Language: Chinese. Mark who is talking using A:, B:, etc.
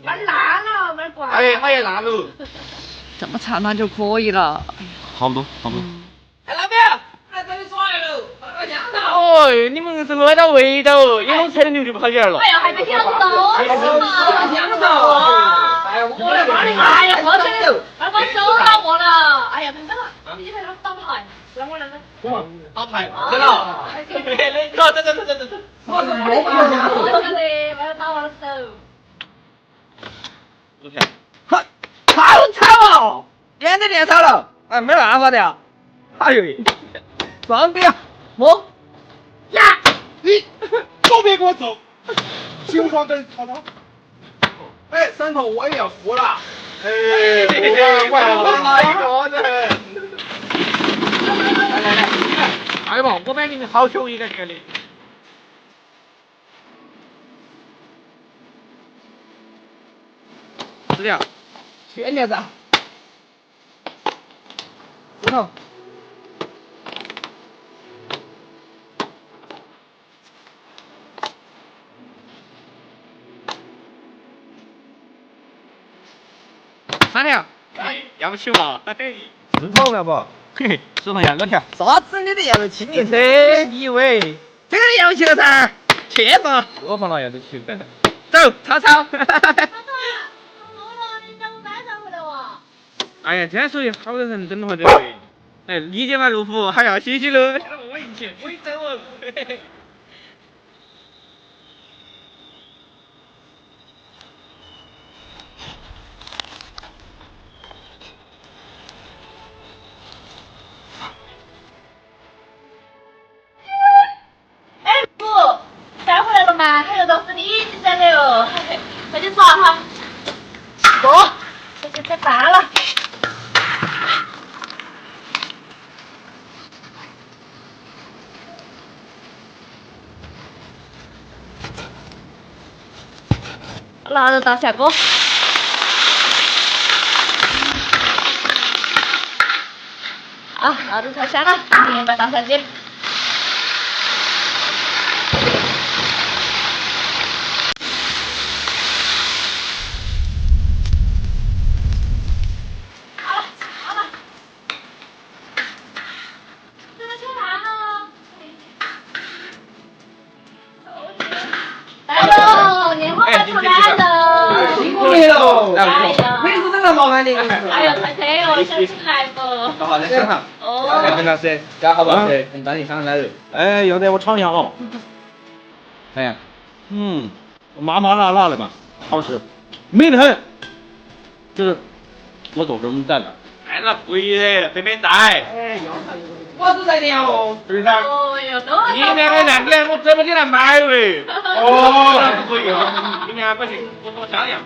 A: 玩烂了，玩挂。
B: 哎，我也烂了。
C: 这么长那就可以了。
B: 好多好多。
A: 哎，老表，来这里耍来了，我讲到。
B: 哦，你们是饿到胃到，一弄车的牛就跑起来了。
A: 哎呀，还没享受，享受。哎，我来帮你嘛。哎呀，我走，把我手打过了。哎呀，等等，你还要倒牌，让我来来。
B: 倒牌，真的。走走走走走走。
A: 我晓得，我要打我的手。
B: 多少钱？好吵哦！练都练吵了，哎，没办法的呀。哎呦，放屁啊！我
A: 呀，
D: 你都别给我走，情况跟吵吵。哎，3头我也要付了。哎，我一个人。
B: 来，哎嘛，我买你们好久一个钱的。是的，
D: 全脸上。石头。
B: 3条，要不起嘛？
D: 石头要不？
B: 嘿嘿，10块钱2条。
D: 啥子你都要得清一车？你以为？
B: 这个要起了噻，去吧。
D: 我放了要得去。
B: 走，吵吵。哎呀，今天好多人等着这位。哎，理解嘛，路虎，还要谢谢了。我一去，我一走哦。
A: 哎，不，带回来了嘛？这个都是你整的哦，快点抓哈。走，这就吃饭了。拿着大下锅。啊，拿着菜香了，明白大蒜鸡。好了，这个吃饭了。来喽，年货快出来了！
D: 辛苦你了。
A: 哎呀，
D: 每次都来麻烦你。
A: 哎呀，快点哦，想起来不？
D: 好的，正好。
A: 哦。
D: 陈老师，家好不好吃？很当你上来了。
B: 哎，要得我尝一下哦。哎呀，麻麻辣辣的嘛，好吃，美得很。就是我做这么带的。哎，那贵的，这边带。
D: 哎，我都在聊哦。
B: 是噻。
A: 哦哟，都
B: 你那个烂点，我怎么给他买喂？哦，那不可以哦，明年不行，我多加点。